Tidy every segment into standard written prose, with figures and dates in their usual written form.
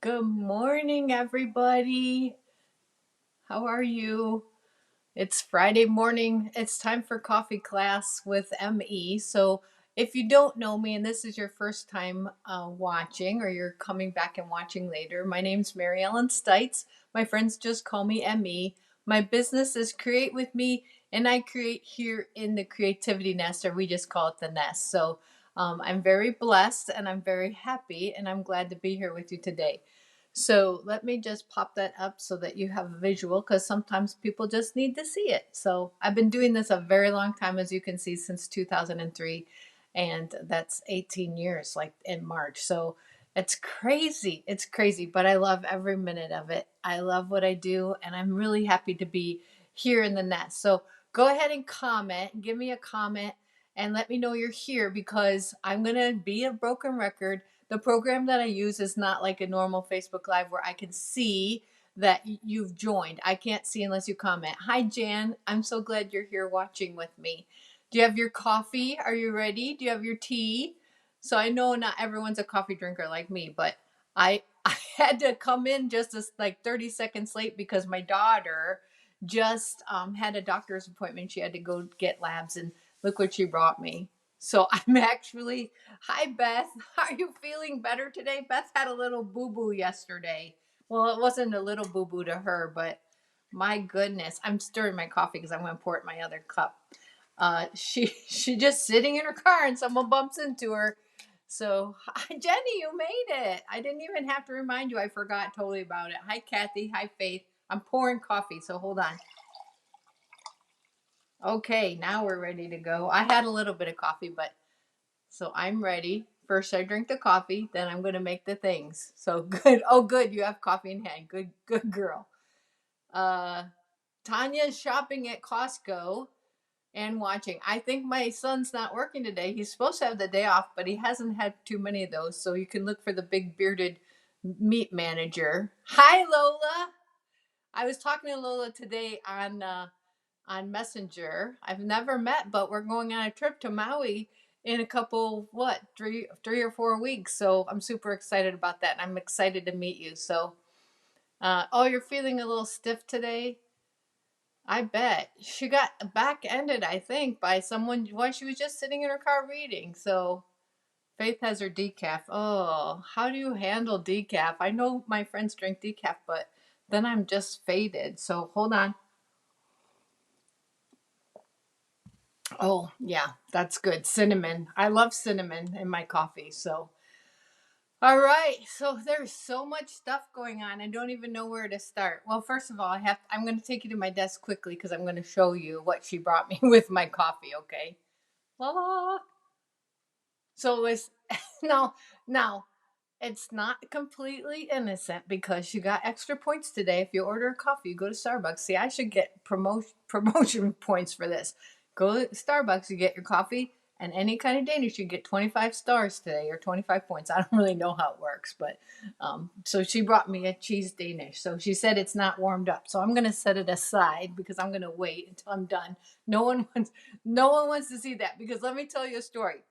Good morning, everybody. How are you? It's Friday morning. It's time for coffee class with ME. So, if you don't know me and this is your first time watching or you're coming back and watching later, my name's Mary Ellen Stites. My friends just call me ME. My business is Create With Me, and I create here in the Creativity Nest, or we just call it the Nest. So, I'm very blessed and I'm very happy, and I'm glad to be here with you today. So let me just pop that up so that you have a visual because sometimes people just need to see it. So I've been doing this a very long time, as you can see, since 2003, and that's 18 years, like in March. So it's crazy. It's crazy, but I love every minute of it. I love what I do, and I'm really happy to be here in the nest. So go ahead and comment, give me a comment, and let me know you're here because I'm going to be a broken record. The program that I use is not like a normal Facebook Live where I can see that you've joined. I can't see unless you comment. Hi, Jan. I'm so glad you're here watching with me. Do you have your coffee? Are you ready? Do you have your tea? So I know not everyone's a coffee drinker like me, but I had to come in just as like 30 seconds late because my daughter just had a doctor's appointment. She had to go get labs, and look what she brought me. So I'm actually, hi Beth, are you feeling better today? Beth had a little boo boo yesterday. Well, it wasn't a little boo boo to her, but my goodness, I'm stirring my coffee because I'm going to pour it in my other cup. She just sitting in her car and someone bumps into her. So hi, Jenny, you made it. I didn't even have to remind you. I forgot totally about it. Hi Kathy. Hi Faith. I'm pouring coffee, so hold on. Okay, now we're ready to go. I had a little bit of coffee, but so I'm ready. First, I drink the coffee, then I'm going to make the things. So good. Oh, good. You have coffee in hand. Good, good girl. Uh, Tanya's shopping at Costco and watching. I think my son's not working today. He's supposed to have the day off, but he hasn't had too many of those. So you can look for the big bearded meat manager. Hi, Lola. I was talking to Lola today on Messenger. I've never met, but we're going on a trip to Maui in a couple, what, three or 4 weeks. So I'm super excited about that, and I'm excited to meet you. So, oh, you're feeling a little stiff today. I bet she got back ended, I think, by someone while she was just sitting in her car reading. So Faith has her decaf. Oh, how do you handle decaf? I know my friends drink decaf, but then I'm just faded. So hold on. Oh, yeah, that's good. Cinnamon. I love cinnamon in my coffee. So, all right. So there's so much stuff going on. I don't even know where to start. Well, first of all, I'm going to take you to my desk quickly because I'm going to show you what she brought me with my coffee, okay? La la. So it's no, now it's not completely innocent because you got extra points today. If you order a coffee, you go to Starbucks. See, I should get promotion points for this. Go to Starbucks, you get your coffee, and any kind of Danish, you get 25 stars today or 25 points. I don't really know how it works, but so she brought me a cheese Danish. So she said it's not warmed up. So I'm gonna set it aside because I'm gonna wait until I'm done. No one wants to see that because let me tell you a story.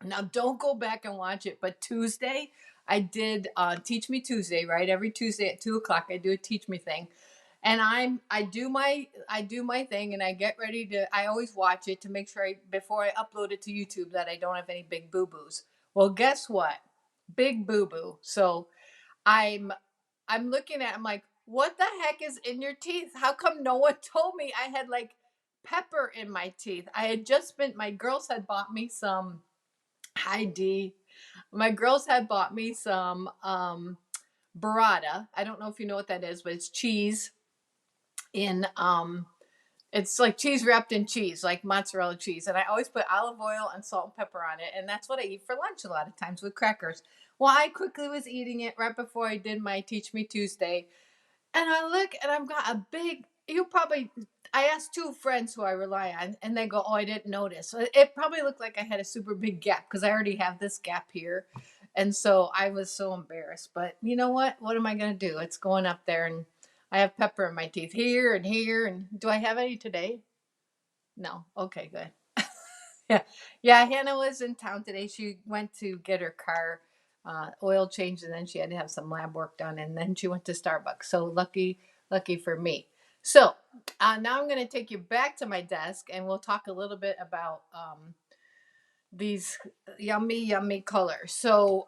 Now, don't go back and watch it, but Tuesday, I did Teach Me Tuesday, right? Every Tuesday at 2 o'clock, I do a Teach Me thing, and I do my thing, and I get ready to. I always watch it to make sure before I upload it to YouTube that I don't have any big boo boos. Well, guess what? Big boo boo. So I'm I'm looking at. I'm like, what the heck is in your teeth? How come no one told me I had like pepper in my teeth? I had just been. My girls had bought me some. Hi D. My girls had bought me some burrata. I don't know if you know what that is, but it's cheese in it's like cheese wrapped in cheese, like mozzarella cheese. And I always put olive oil and salt and pepper on it. And that's what I eat for lunch a lot of times with crackers. Well, I quickly was eating it right before I did my Teach Me Tuesday. And I look and I've got a big, you probably, I asked two friends who I rely on, and they go, oh, I didn't notice. So it probably looked like I had a super big gap because I already have this gap here. And so I was so embarrassed. But you know what? What am I going to do? It's going up there, and I have pepper in my teeth here and here. And do I have any today? No. Okay, good. Yeah. Yeah. Hannah was in town today. She went to get her car. oil change, and then she had to have some lab work done, and then she went to Starbucks. So lucky for me. So now I'm going to take you back to my desk, and we'll talk a little bit about these yummy colors. So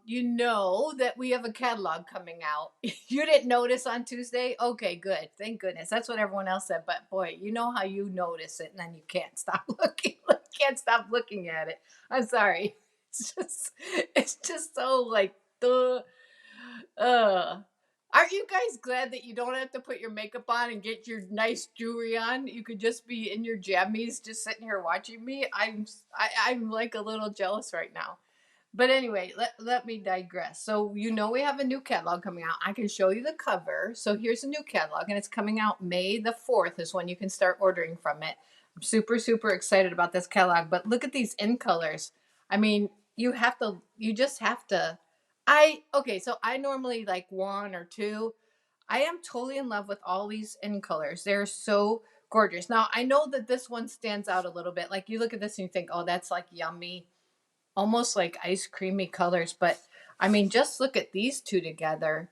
you know that we have a catalog coming out. You didn't notice on Tuesday? Okay, good. Thank goodness. That's what everyone else said. But boy, you know how you notice it and then you can't stop looking. Can't stop looking at it. I'm sorry. It's just so like the uh aren't you guys glad that you don't have to put your makeup on and get your nice jewelry on? You could just be in your jammies, just sitting here watching me. I'm like a little jealous right now. But anyway, let me digress. So you know we have a new catalog coming out. I can show you the cover. So here's a new catalog, and it's coming out May the 4th is when you can start ordering from it. I'm super excited about this catalog. But look at these in colors. I mean, you just have to. Okay, so I normally like one or two. I am totally in love with all these in colors. They're so gorgeous. Now I know that this one stands out a little bit. Like you look at this and you think, oh, that's like yummy, almost like ice creamy colors. But I mean, just look at these two together.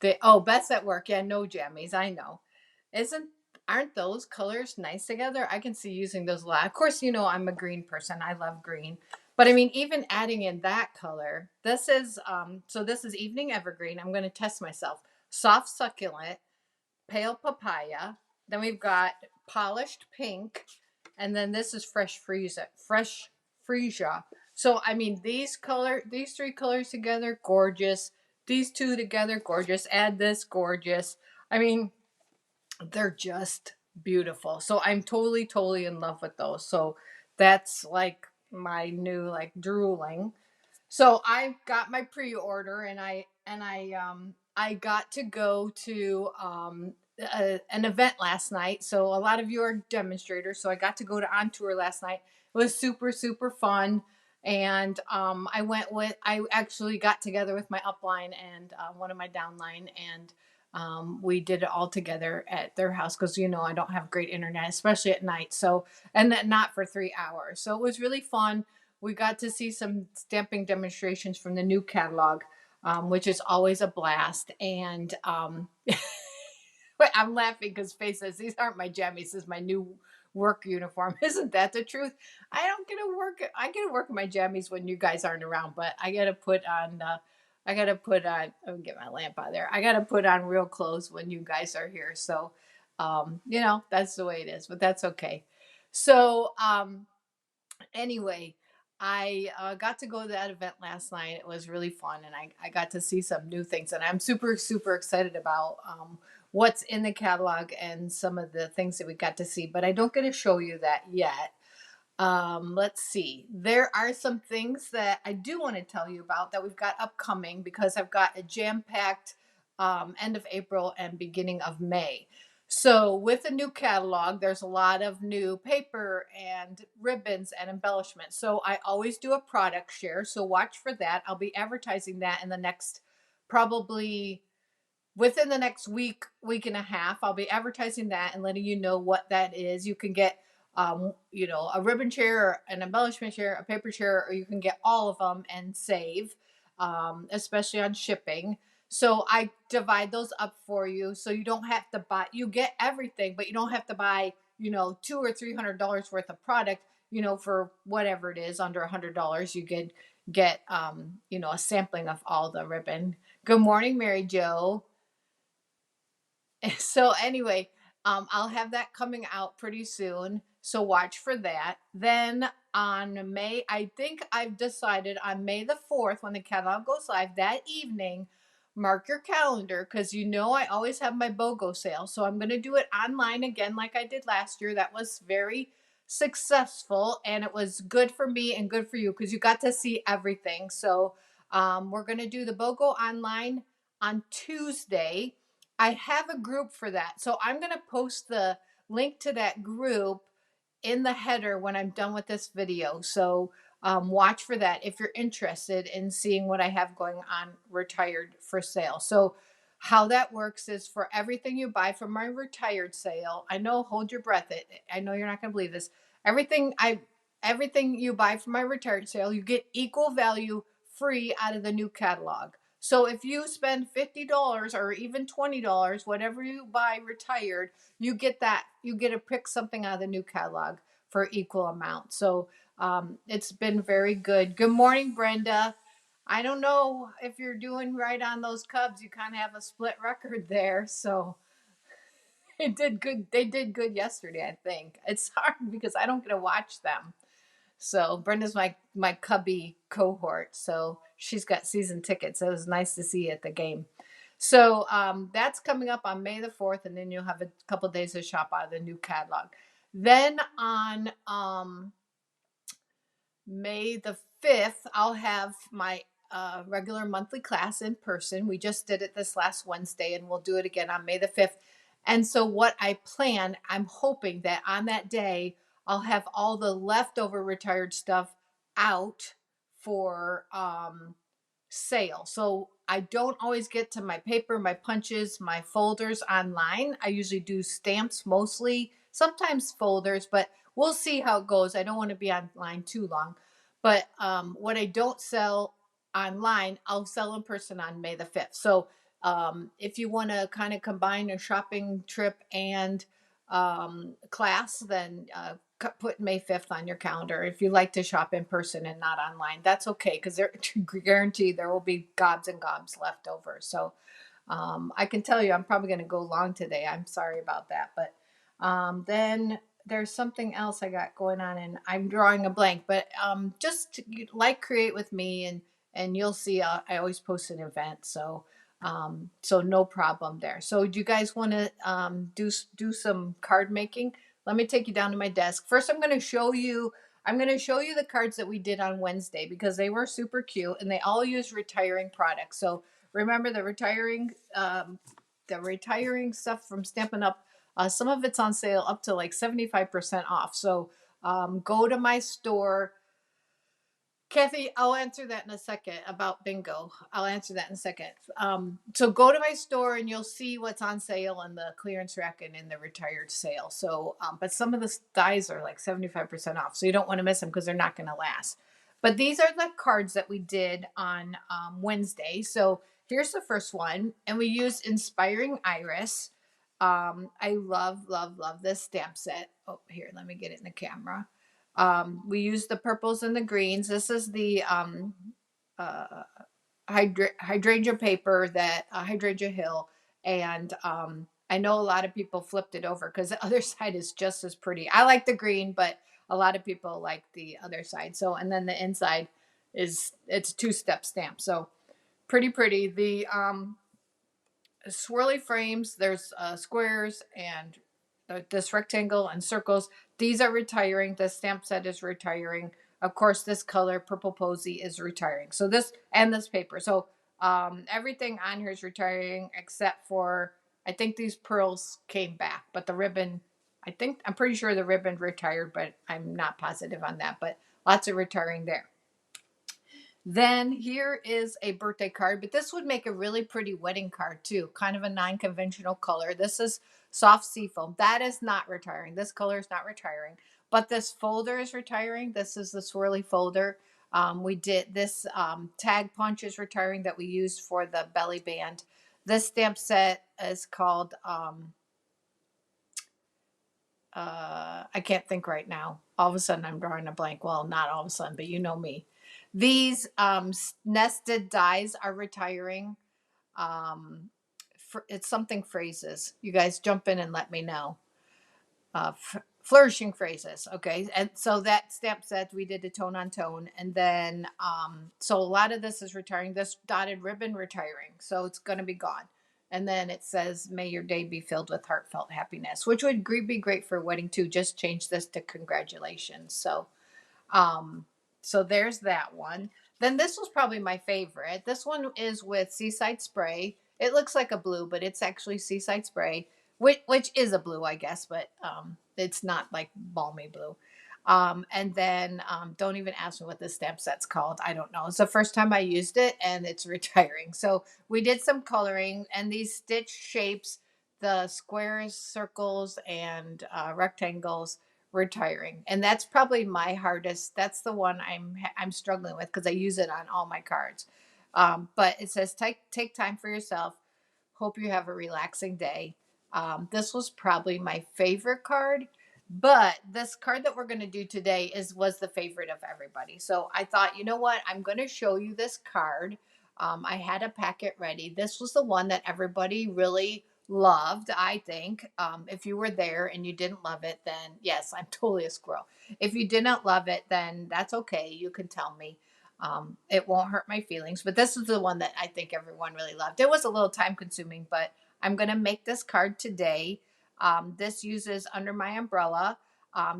Beth's at work. Yeah, no jammies. I know. Isn't aren't those colors nice together? I can see using those a lot. Of course, you know I'm a green person. I love green. But I mean, even adding in that color, this is evening evergreen. I'm going to test myself. Soft succulent, pale papaya. Then we've got polished pink, and then this is fresh freesia. So I mean, these three colors together, gorgeous. These two together, gorgeous. Add this, gorgeous. I mean, they're just beautiful. So I'm totally in love with those. So that's like my new like drooling. So I got my pre-order, and I got to go to an event last night. So a lot of you are demonstrators, so I got to go to on tour last night. It was super fun, and I actually got together with my upline and one of my downline, and we did it all together at their house because you know I don't have great internet, especially at night. So and then not for 3 hours. So it was really fun. We got to see some stamping demonstrations from the new catalog, which is always a blast. And but I'm laughing because Faye says these aren't my jammies. This is my new work uniform. Isn't that the truth? I don't get to work. I get to work in my jammies when you guys aren't around, but I got to put on. I got to put on. Let me get my lamp out there. I got to put on real clothes when you guys are here. So, you know, that's the way it is. But that's okay. So, anyway, I got to go to that event last night. It was really fun, and I got to see some new things, and I'm super excited about what's in the catalog and some of the things that we got to see. But I don't get to show you that yet. Let's see. There are some things that I do want to tell you about that we've got upcoming because I've got a jam-packed end of April and beginning of May. So with the new catalog, there's a lot of new paper and ribbons and embellishments. So I always do a product share. So watch for that. I'll be advertising that in the next, probably within the next week and a half. I'll be advertising that and letting you know what that is. You can get, you know, a ribbon share, an embellishment share, a paper share, or you can get all of them and save, especially on shipping. So I divide those up for you, so you don't have to buy. You get everything, but you don't have to buy, you know, $200 or $300 worth of product. You know, for whatever it is, under $100, you can get, you know, a sampling of all the ribbon. Good morning, Mary Jo. So anyway, I'll have that coming out pretty soon. So watch for that. Then on May, I think I've decided on May the 4th, when the catalog goes live that evening, mark your calendar because you know I always have my BOGO sale. So I'm going to do it online again like I did last year. That was very successful, and it was good for me and good for you because you got to see everything. So we're going to do the BOGO online on Tuesday. I have a group for that. So I'm going to post the link to that group in the header when I'm done with this video. So watch for that if you're interested in seeing what I have going on retired for sale. So how that works is for everything you buy from my retired sale, I know, hold your breath. I know you're not going to believe this. Everything you buy from my retired sale, you get equal value free out of the new catalog. So if you spend $50 or even $20, whatever you buy retired, you get that. You get to pick something out of the new catalog for equal amount. So it's been very good. Good morning, Brenda. I don't know if you're doing right on those Cubs. You kind of have a split record there. So it did good. They did good yesterday, I think. It's hard because I don't get to watch them. So Brenda's my Cubby cohort. So she's got season tickets. It was nice to see you at the game. So that's coming up on May the 4th, and then you'll have a couple of days to shop out of the new catalog. Then on May the 5th, I'll have my regular monthly class in person. We just did it this last Wednesday, and we'll do it again on May the 5th. And so, what I plan, I'm hoping that on that day, I'll have all the leftover retired stuff out for sale. So, I don't always get to my paper, my punches, my folders online. I usually do stamps mostly, sometimes folders, but we'll see how it goes. I don't want to be online too long. But what I don't sell online, I'll sell in person on May the 5th. So if you want to kind of combine a shopping trip and class, then put May 5th on your calendar. If you like to shop in person and not online, that's okay, because they're guaranteed there will be gobs and gobs left over. So I can tell you I'm probably going to go long today. I'm sorry about that. But then there's something else I got going on, and I'm drawing a blank. But just like create with me, and you'll see I always post an event. So so no problem there. So do you guys want to do some card making? Let me take you down to my desk. First, I'm going to show you the cards that we did on Wednesday, because they were super cute and they all use retiring products. So remember the retiring stuff from Stampin' Up. Some of it's on sale up to like 75% off. So go to my store. Kathy, I'll answer that in a second about bingo. I'll answer that in a second. So go to my store and you'll see what's on sale in the clearance rack and in the retired sale. So, but some of the dies are like 75% off. So you don't want to miss them because they're not going to last. But these are the cards that we did on Wednesday. So here's the first one. And we used Inspiring Iris. I love, love, love this stamp set. Oh, here, let me get it in the camera. We use the purples and the greens. This is the hydrangea paper, that hydrangea hill. And I know a lot of people flipped it over because the other side is just as pretty. I like the green, but a lot of people like the other side. So, and then the inside it's a two-step stamp. So pretty. The swirly frames, there's squares and this rectangle and circles. These are retiring. The stamp set is retiring. Of course, this color, Purple Posy, is retiring. So this and this paper. So everything on here is retiring except for, I think these pearls came back, but the ribbon, I'm pretty sure the ribbon retired, but I'm not positive on that. But lots of retiring there. Then here is a birthday card, but this would make a really pretty wedding card too. Kind of a non-conventional color. This is soft seafoam. That is not retiring. This color is not retiring, but this folder is retiring. This is the swirly folder. We did this tag punch is retiring that we used for the belly band. This stamp set is called I can't think right now. All of a sudden I'm drawing a blank. Well, not all of a sudden, but you know me. These nested dies are retiring. It's something phrases. You guys jump in and let me know. Flourishing phrases. Okay. And so that stamp set, we did a tone on tone. And then, so a lot of this is retiring. This dotted ribbon retiring. So it's going to be gone. And then it says, may your day be filled with heartfelt happiness, which would be great for a wedding too. Just change this to congratulations. So, so there's that one. Then this was probably my favorite. This one is with Seaside Spray. It looks like a blue, but it's actually Seaside Spray, which is a blue, I guess, but it's not like balmy blue. And then don't even ask me what this stamp set's called. I don't know. It's the first time I used it, and it's retiring. So we did some coloring, and these stitch shapes, the squares, circles, and rectangles retiring. And that's probably my hardest. That's the one I'm struggling with because I use it on all my cards. But it says take time for yourself. Hope you have a relaxing day. This was probably my favorite card, but this card that we're going to do today was the favorite of everybody. So I thought, you know what? I'm going to show you this card. I had a packet ready. This was the one that everybody really loved, I think. If you were there and you didn't love it, then yes, I'm totally a squirrel. If you didn't love it, then that's okay. You can tell me. It won't hurt my feelings, but this is the one that I think everyone really loved. It was a little time consuming, but I'm going to make this card today. This uses Under My Umbrella.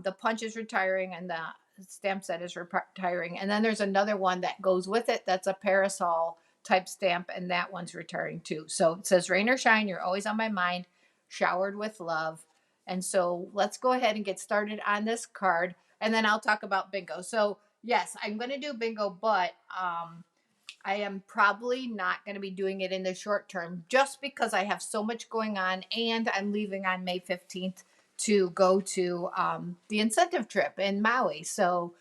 The punch is retiring and the stamp set is retiring. And then there's another one that goes with it that's a parasol type stamp, and that one's retiring too. So it says, rain or shine, you're always on my mind, showered with love. And so let's go ahead and get started on this card, and then I'll talk about bingo. So yes, I'm going to do bingo, but I am probably not going to be doing it in the short term just because I have so much going on, and I'm leaving on May 15th to go to the incentive trip in Maui. So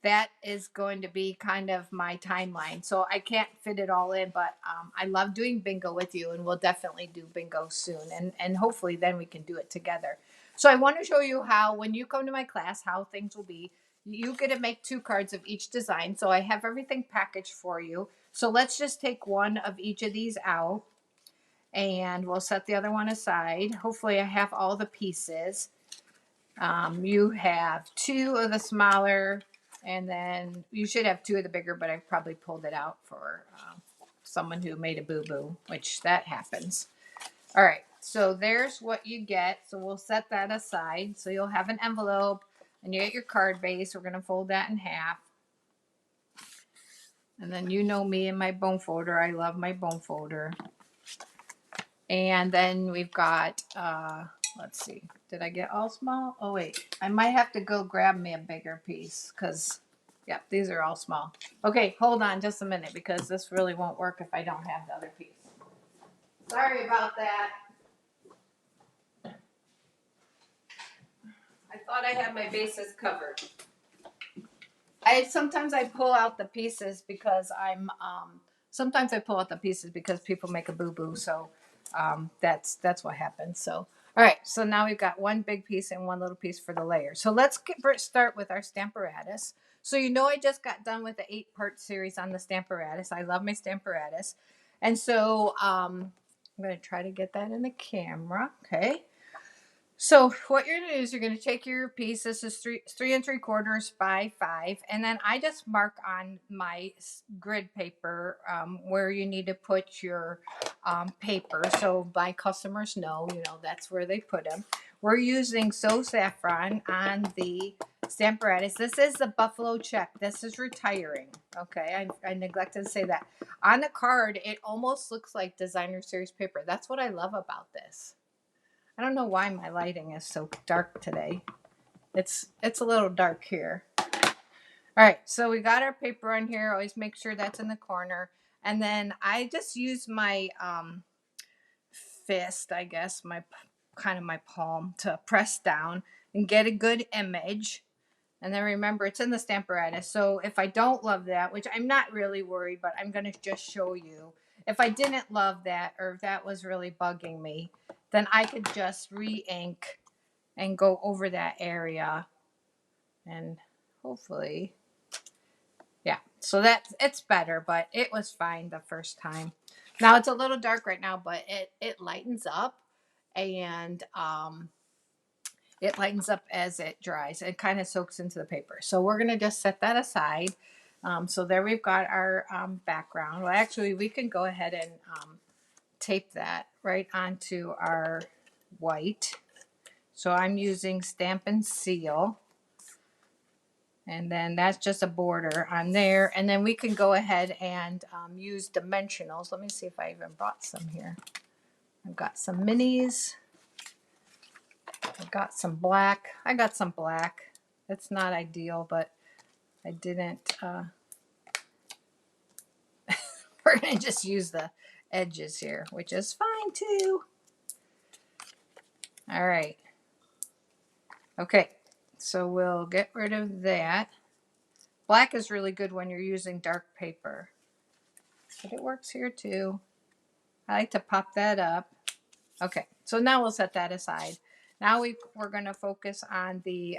that is going to be kind of my timeline. So I can't fit it all in, but I love doing bingo with you, and we'll definitely do bingo soon. And hopefully then we can do it together. So I want to show you how, when you come to my class, how things will be. You get to make 2 cards of each design. So I have everything packaged for you. So let's just take one of each of these out, and we'll set the other one aside. Hopefully I have all the pieces. You have 2 of the smaller, and then you should have 2 of the bigger, but I probably pulled it out for someone who made a boo-boo, which that happens. All right, so there's what you get. So we'll set that aside. So you'll have an envelope, and you get your card base. We're going to fold that in half. And then you know me and my bone folder. I love my bone folder. And then we've got, let's see, did I get all small? Oh, wait, I might have to go grab me a bigger piece because, yeah, these are all small. Okay, hold on just a minute because this really won't work if I don't have the other piece. Sorry about that. I thought I had my bases covered. Sometimes I pull out the pieces because sometimes I pull out the pieces because people make a boo-boo. So that's what happens. So all right, so now we've got one big piece and one little piece for the layer. So let's start with our Stamparatus. So you know I just got done with the 8-part series on the Stamparatus. I love my Stamparatus. And so I'm going to try to get that in the camera. Okay. So what you're going to do is you're going to take your piece. This is 3 3¾ by 5, and then I just mark on my grid paper where you need to put your paper, so my customers know, that's where they put them. We're using So Saffron on the Stamparatus. This is the Buffalo check. This is retiring. Okay, I neglected to say that. On the card, it almost looks like designer series paper. That's what I love about this. I don't know why my lighting is so dark today. It's a little dark here. All right, so we got our paper on here. Always make sure that's in the corner. And then I just use my fist, I guess, my palm to press down and get a good image. And then remember, it's in the Stamparatus. So if I don't love that, which I'm not really worried, but I'm going to just show you. If I didn't love that, or if that was really bugging me, then I could just re-ink and go over that area. And hopefully, yeah. So it's better, but it was fine the first time. Now it's a little dark right now, but it lightens up, and it lightens up as it dries. It kind of soaks into the paper. So we're going to just set that aside. So there we've got our background. Well, actually, we can go ahead and tape that right onto our white. So I'm using Stampin' Seal. And then that's just a border on there. And then we can go ahead and use dimensionals. Let me see if I even brought some here. I've got some minis. I got some black. It's not ideal, but I didn't. We're going to just use the edges here, which is fine too. All right. Okay, so we'll get rid of that. Black is really good when you're using dark paper, but it works here too. I like to pop that up. Okay, so now we'll set that aside. Now we're going to focus on the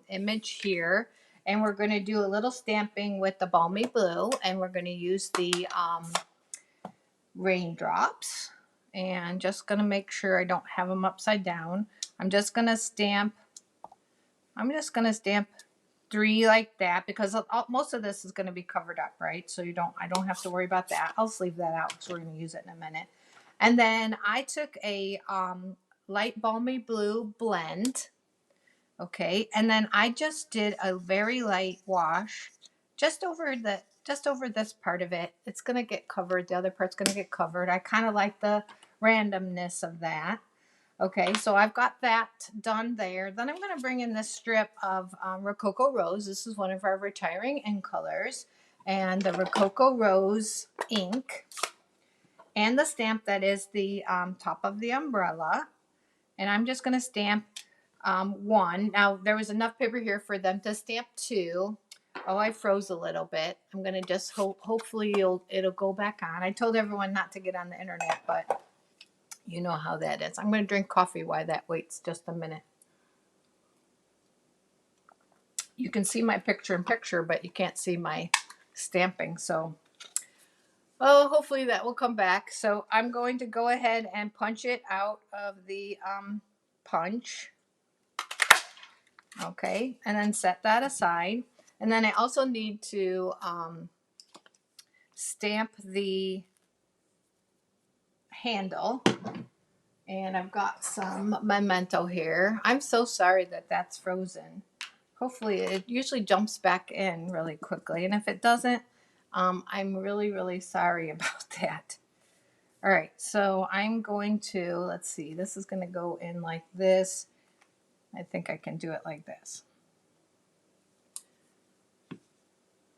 image here, and we're going to do a little stamping with the balmy blue, and we're going to use the raindrops, and just going to make sure I don't have them upside down. I'm just going to stamp 3 like that, because most of this is going to be covered up, right? So I don't have to worry about that. I'll just leave that out because we're going to use it in a minute. And then I took a light balmy blue blend, okay, and then I just did a very light wash just over this part of it. It's going to get covered. The other part's going to get covered. I kind of like the randomness of that. Okay, so I've got that done there. Then I'm going to bring in this strip of Rococo Rose. This is one of our retiring ink colors. And the Rococo Rose ink. And the stamp that is the top of the umbrella. And I'm just going to stamp 1. Now, there was enough paper here for them to stamp 2. Oh, I froze a little bit. I'm going to just hopefully it'll go back on. I told everyone not to get on the internet, but you know how that is. I'm going to drink coffee while that waits just a minute. You can see my picture in picture, but you can't see my stamping. So, oh, hopefully that will come back. So I'm going to go ahead and punch it out of the punch. Okay, and then set that aside. And then I also need to stamp the handle. And I've got some memento here. I'm so sorry that that's frozen. Hopefully it usually jumps back in really quickly. And if it doesn't, I'm really, really sorry about that. All right, so I'm going to, let's see, this is going to go in like this. I think I can do it like this.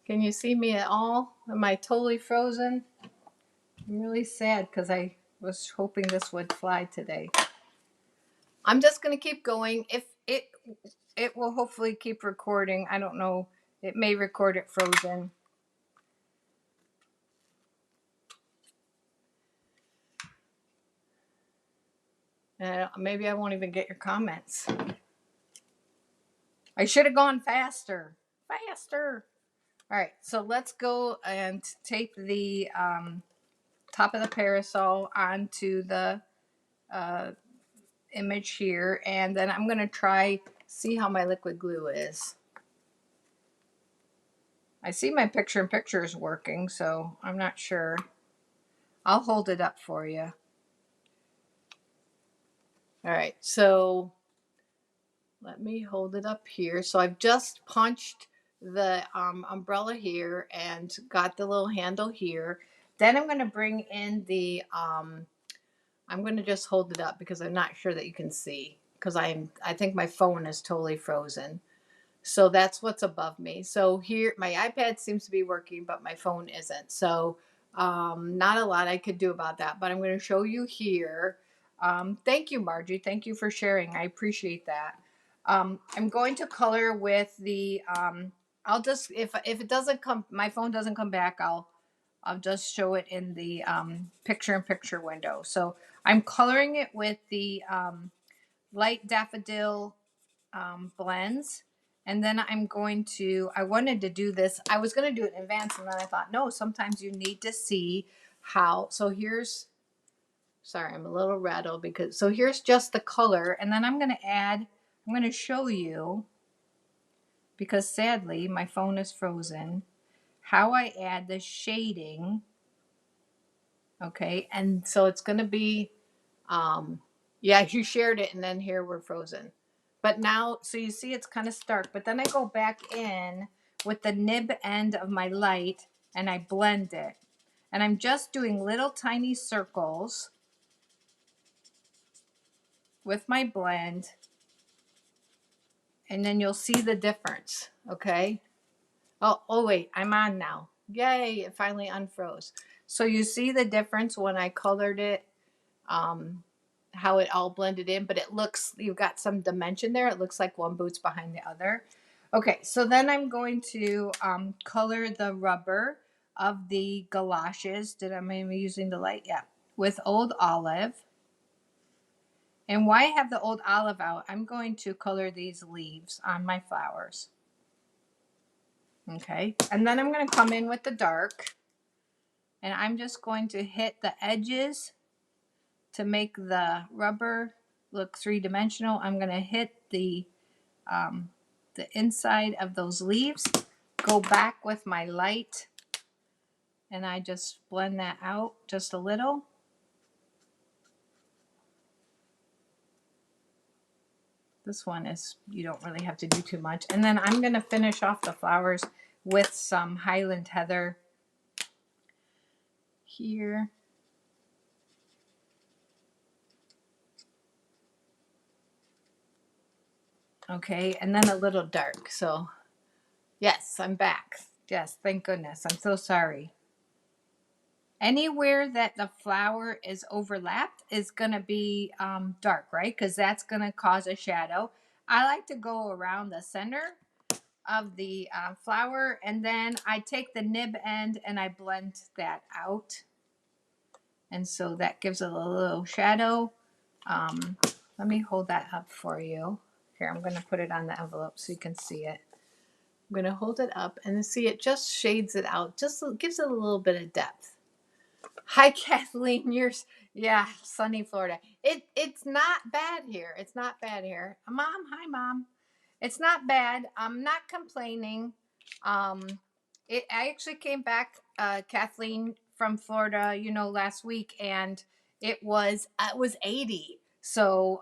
Can you see me at all? Am I totally frozen? I'm really sad because I was hoping this would fly today. I'm just going to keep going. If it will hopefully keep recording. I don't know. It may record it frozen. Maybe I won't even get your comments. I should have gone faster. Faster. All right, so let's go and tape the top of the parasol onto the image here, and then I'm going to see how my liquid glue is. I see my picture in picture is working, so I'm not sure. I'll hold it up for you. All right, so let me hold it up here. So I've just punched the umbrella here and got the little handle here. Then I'm going to bring in the, I'm going to just hold it up because I'm not sure that you can see, because I think my phone is totally frozen. So that's what's above me. So here, my iPad seems to be working, but my phone isn't. So not a lot I could do about that, but I'm going to show you here. Thank you, Margie. Thank you for sharing. I appreciate that. I'm going to color with the, I'll just, if it doesn't come, my phone doesn't come back, I'll just show it in the picture in picture window. So I'm coloring it with the light daffodil blends. And then I wanted to do this. I was going to do it in advance, and then I thought, no, sometimes you need to see how. So sorry, I'm a little rattled so here's just the color. And then I'm going to show you, because sadly my phone is frozen, how I add the shading. Okay, and so it's going to be, yeah, you shared it, and then here we're frozen. But now, so you see it's kind of stark, but then I go back in with the nib end of my light and I blend it. And I'm just doing little tiny circles with my blend. And then you'll see the difference, okay? Oh wait, I'm on now. Yay, it finally unfroze. So you see the difference when I colored it how it all blended in, but it looks, you've got some dimension there. It looks like one boot's behind the other. Okay, so then I'm going to color the rubber of the galoshes. Did I maybe using the light? Yeah, with Old Olive. And why I have the Old Olive out, I'm going to color these leaves on my flowers. Okay, and then I'm going to come in with the dark, and I'm just going to hit the edges to make the rubber look three-dimensional. I'm going to hit the inside of those leaves, go back with my light, and I just blend that out just a little. This one is, you don't really have to do too much. And then I'm going to finish off the flowers with some Highland Heather here. Okay, and then a little dark. So, yes, I'm back. Yes, thank goodness. I'm so sorry. Anywhere that the flower is overlapped is going to be dark, right? Because that's going to cause a shadow. I like to go around the center of the flower, and then I take the nib end and I blend that out. And so that gives it a little shadow. Let me hold that up for you. Here, I'm going to put it on the envelope so you can see it. I'm going to hold it up and see it just shades it out, just gives it a little bit of depth. Hi, Kathleen. Yeah, sunny Florida. It's not bad here. It's not bad here. Mom, hi, Mom. It's not bad. I'm not complaining. Um, I actually came back, Kathleen, from Florida, last week, and it was 80. So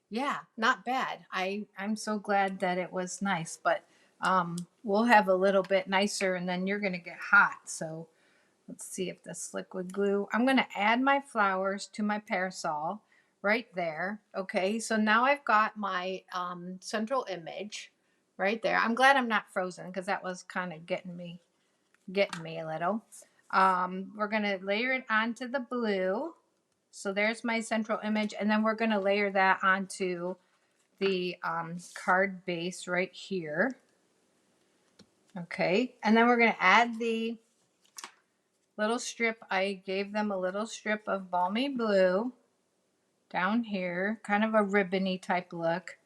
yeah, not bad. I'm so glad that it was nice, but we'll have a little bit nicer, and then you're gonna get hot. So let's see if this liquid glue. I'm gonna add my flowers to my parasol right there. Okay, so now I've got my central image right there. I'm glad I'm not frozen because that was kind of getting me a little. We're gonna layer it onto the blue. So there's my central image, and then we're gonna layer that onto the card base right here. Okay, and then we're gonna add the little strip. I gave them a little strip of balmy blue down here, kind of a ribbony type look.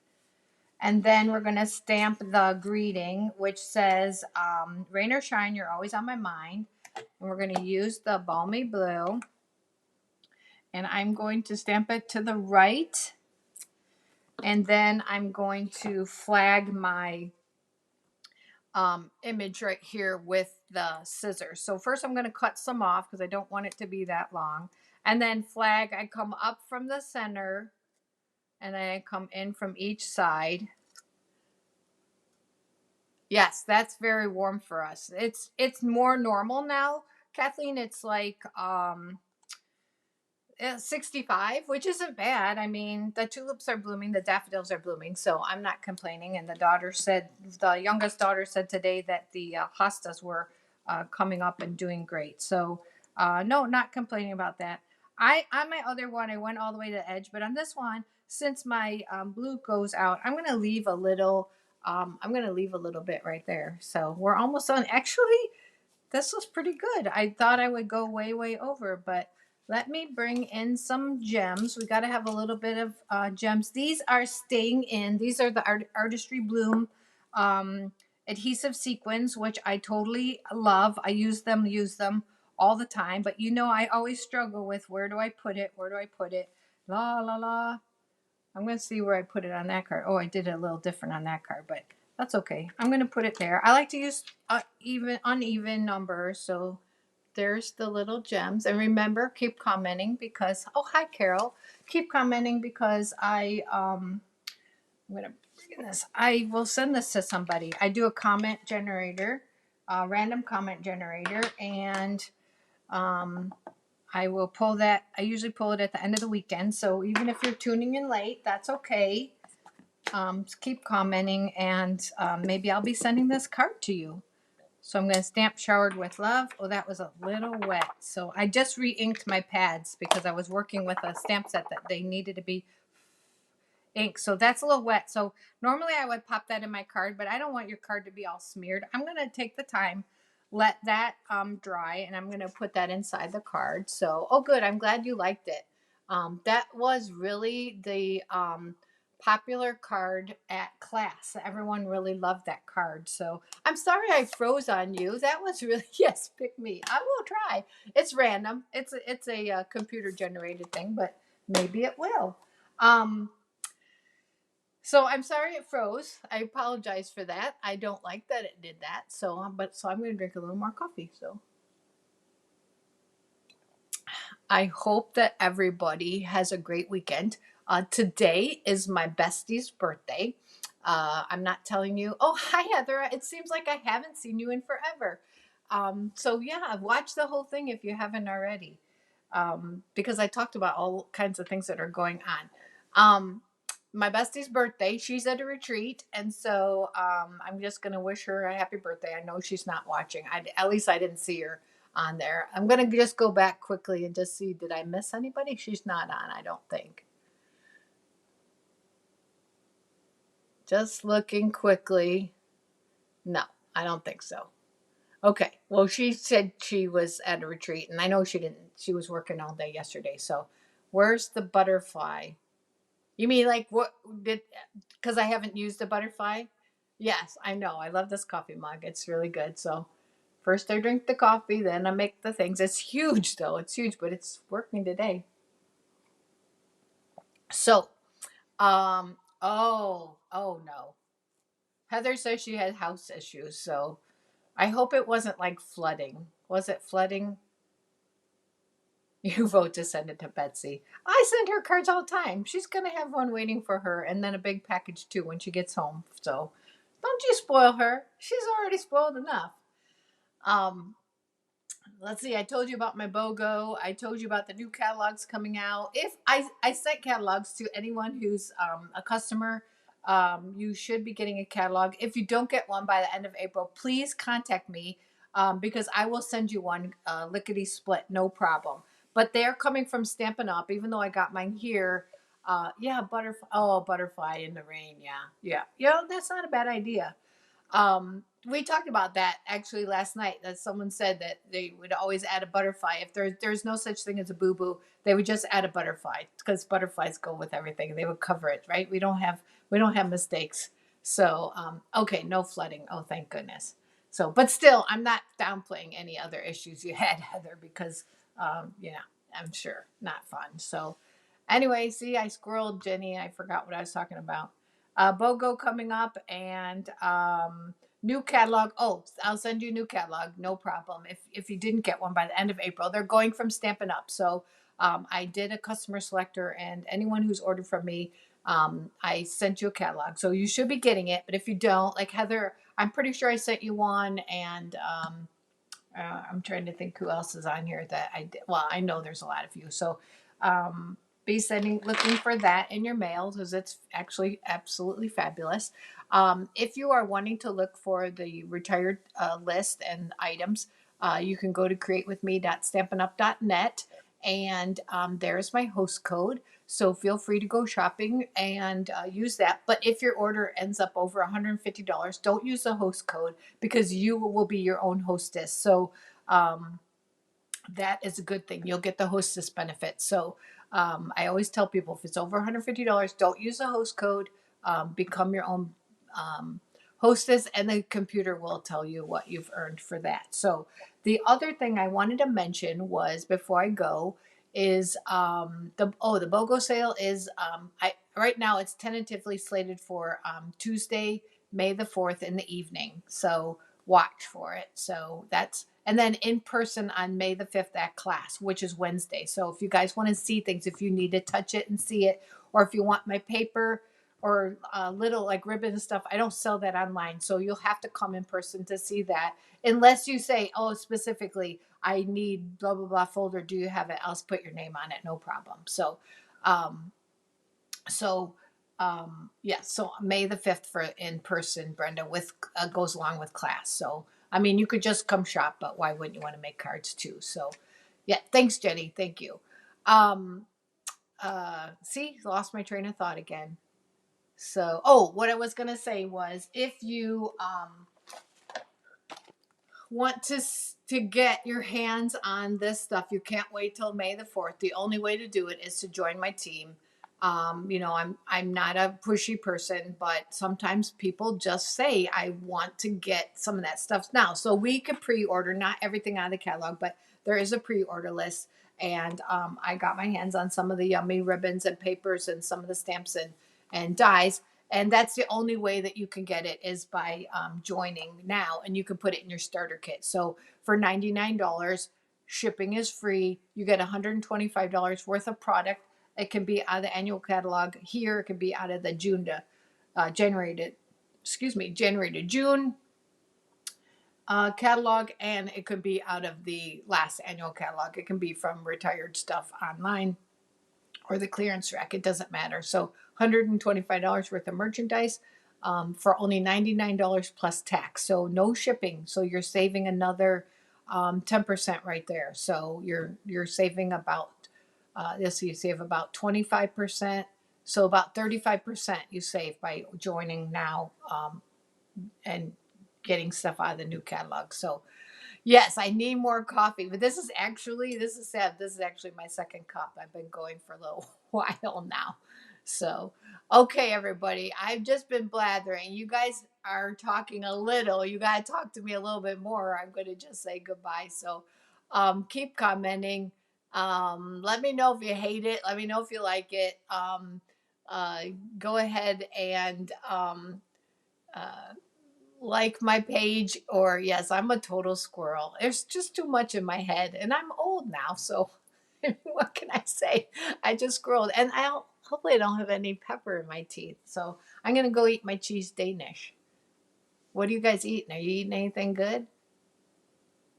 And then we're going to stamp the greeting, which says, rain or shine, you're always on my mind. And we're going to use the balmy blue. And I'm going to stamp it to the right. And then I'm going to flag my image right here with the scissors. So first I'm going to cut some off because I don't want it to be that long. And then flag, I come up from the center and then I come in from each side. Yes, that's very warm for us. It's more normal now, Kathleen. It's like 65, which isn't bad. I mean, the tulips are blooming, the daffodils are blooming, so I'm not complaining. And the youngest daughter said today that the hostas were coming up and doing great. So, no, not complaining about that. On my other one, I went all the way to the edge, but on this one, since my blue goes out, I'm gonna leave a little. I'm gonna leave a little bit right there. So we're almost done. Actually, this was pretty good. I thought I would go way, way over, but let me bring in some gems. We got to have a little bit of gems. These are staying in. These are the Artistry Bloom adhesive sequins, which I totally love. I use them all the time. But I always struggle with where do I put it? Where do I put it? La, la, la. I'm going to see where I put it on that card. Oh, I did it a little different on that card, but that's okay. I'm going to put it there. I like to use uneven numbers. So there's the little gems. And remember, keep commenting because, oh, hi, Carol. Keep commenting because I'm going to bring this. I will send this to somebody. I do a comment generator, a random comment generator, and I will pull that. I usually pull it at the end of the weekend. So even if you're tuning in late, that's okay. Just keep commenting, and maybe I'll be sending this card to you. So I'm going to stamp showered with love. Oh, that was a little wet. So I just re-inked my pads because I was working with a stamp set that they needed to be ink. So that's a little wet. So normally I would pop that in my card, but I don't want your card to be all smeared. I'm going to take the time, let that dry, and I'm going to put that inside the card. So, oh, good. I'm glad you liked it. That was really the popular card at class. Everyone really loved that card. So I'm sorry I froze on you. That was really, yes, pick me. I will try. It's random. It's a computer generated thing, but maybe it will. Um, so I'm sorry it froze. I apologize for that. I don't like that it did that. So I'm going to drink a little more coffee. So I hope that everybody has a great weekend. Today is my bestie's birthday. I'm not telling you. Oh, hi Heather. It seems like I haven't seen you in forever. So yeah, watch the whole thing if you haven't already, because I talked about all kinds of things that are going on. My bestie's birthday. She's at a retreat, and so I'm just gonna wish her a happy birthday. I know she's not watching. At least I didn't see her on there. I'm gonna just go back quickly and just see, did I miss anybody? She's not on, I don't think. Just looking quickly. No, I don't think so. Okay. Well, she said she was at a retreat, and I know she didn't. She was working all day yesterday. So, where's the butterfly? You mean like what did? Because I haven't used the butterfly. Yes, I know. I love this coffee mug. It's really good. So, first I drink the coffee, then I make the things. It's huge though. It's huge, but it's working today. So, oh no. Heather says she had house issues, so I hope it wasn't like flooding. Was it flooding? You vote to send it to Betsy. I send her cards all the time. She's gonna have one waiting for her, and then a big package too when she gets home. So don't you spoil her. She's already spoiled enough. Um, let's see. I told you about my BOGO. I told you about the new catalogs coming out. If I sent catalogs to anyone who's a customer, you should be getting a catalog. If you don't get one by the end of April, please contact me, because I will send you one, lickety split, no problem. But they're coming from Stampin' Up. Even though I got mine here. Yeah, butterfly. Oh, butterfly in the rain. Yeah, yeah. That's not a bad idea. We talked about that actually last night. That someone said that they would always add a butterfly. If there's no such thing as a boo boo, they would just add a butterfly because butterflies go with everything. They would cover it, right? We don't have mistakes. So okay, no flooding. Oh, thank goodness. So, but still, I'm not downplaying any other issues you had, Heather, because yeah, I'm sure not fun. So anyway, see, I squirreled Jenny. I forgot what I was talking about. BOGO coming up, and new catalog. Oh, I'll send you a new catalog, no problem. If you didn't get one by the end of April, they're going from Stampin' Up. So I did a customer selector, and anyone who's ordered from me, I sent you a catalog. So you should be getting it. But if you don't, like Heather, I'm pretty sure I sent you one, and I'm trying to think who else is on here that I did. Well, I know there's a lot of you. So be looking for that in your mail because it's actually absolutely fabulous. If you are wanting to look for the retired list and items, you can go to createwithme.stampinup.net, and there's my host code. So feel free to go shopping and use that. But if your order ends up over $150, don't use the host code because you will be your own hostess. So um, that is a good thing. You'll get the hostess benefit. So I always tell people if it's over $150, don't use the host code. Become your own hostess, and the computer will tell you what you've earned for that. So the other thing I wanted to mention was before I go is the BOGO sale is I right now it's tentatively slated for Tuesday, May the 4th in the evening. So watch for it. So that's and then in person on May the 5th at class, which is Wednesday. So if you guys want to see things, if you need to touch it and see it, or if you want my paper or little like ribbon and stuff, I don't sell that online. So you'll have to come in person to see that. Unless you say, oh, specifically, I need blah, blah, blah folder. Do you have it? I'll put your name on it. No problem. Um, so yeah, so May the 5th for in person, Brenda, with goes along with class. So I mean, you could just come shop, but why wouldn't you want to make cards too? So, yeah, thanks, Jenny. Thank you. Um, see, lost my train of thought again. So, oh, what I was gonna say was, if you want to get your hands on this stuff, you can't wait till May the 4th. The only way to do it is to join my team. I'm not a pushy person, but sometimes people just say I want to get some of that stuff now. So we could pre-order, not everything out of the catalog, but there is a pre-order list. And I got my hands on some of the yummy ribbons and papers and some of the stamps and dies. And that's the only way that you can get it is by joining now, and you can put it in your starter kit. So for $99, shipping is free. You get $125 worth of product. It can be out of the annual catalog. Here, it can be out of the January to June catalog, and it could be out of the last annual catalog. It can be from retired stuff online or the clearance rack. It doesn't matter. So $125 worth of merchandise for only $99 plus tax. So no shipping. So you're saving another 10% right there. So you're saving about this. You save about 25%. So about 35% you save by joining now and getting stuff out of the new catalog. So yes, I need more coffee, but this is sad. This is actually my second cup. I've been going for a little while now. So, okay, everybody, I've just been blathering. You guys are talking a little. You got to talk to me a little bit more. I'm going to just say goodbye. So, keep commenting. Let me know if you hate it. Let me know if you like it. Uh, Go ahead and uh, like my page, or yes, I'm a total squirrel. There's just too much in my head, and I'm old now, so what can I say? I just scrolled, and hopefully I don't have any pepper in my teeth. So I'm gonna go eat my cheese Danish. What are you guys eating? Are you eating anything good?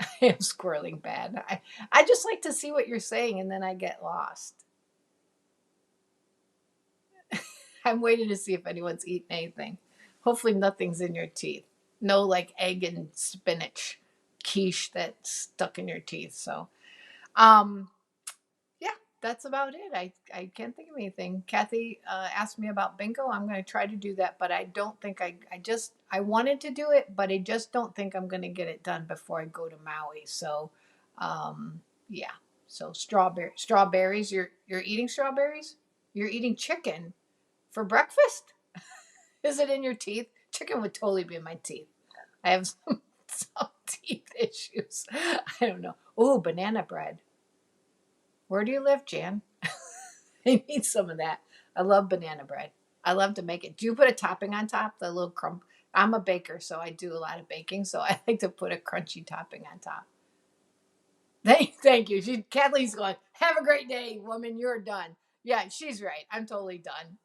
I am squirreling bad. I just like to see what you're saying, and then I get lost. I'm waiting to see if anyone's eating anything. Hopefully nothing's in your teeth. No like egg and spinach quiche that's stuck in your teeth. So um yeah, that's about it. I can't think of anything. Kathy asked me about bingo. I'm going to try to do that, but I don't think I wanted to do it, but I just don't think I'm going to get it done before I go to Maui. So yeah. So strawberries. You're eating strawberries? You're eating chicken for breakfast? Is it in your teeth? Chicken would totally be in my teeth. I have some teeth issues. I don't know. Oh, banana bread. Where do you live, Jan? I need some of that. I love banana bread. I love to make it. Do you put a topping on top? The little crumb. I'm a baker, so I do a lot of baking. So I like to put a crunchy topping on top. Thank you. Kathleen's going, have a great day, woman. You're done. Yeah, she's right. I'm totally done.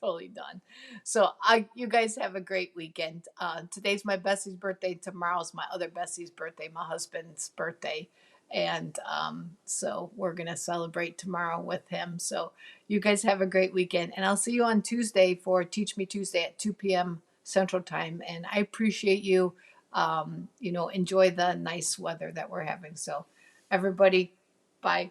Totally done. So you guys have a great weekend. Today's my bestie's birthday. Tomorrow's my other bestie's birthday, my husband's birthday. And so we're going to celebrate tomorrow with him. So you guys have a great weekend. And I'll see you on Tuesday for Teach Me Tuesday at 2 p.m. Central Time. And I appreciate you. Enjoy the nice weather that we're having. So everybody, bye.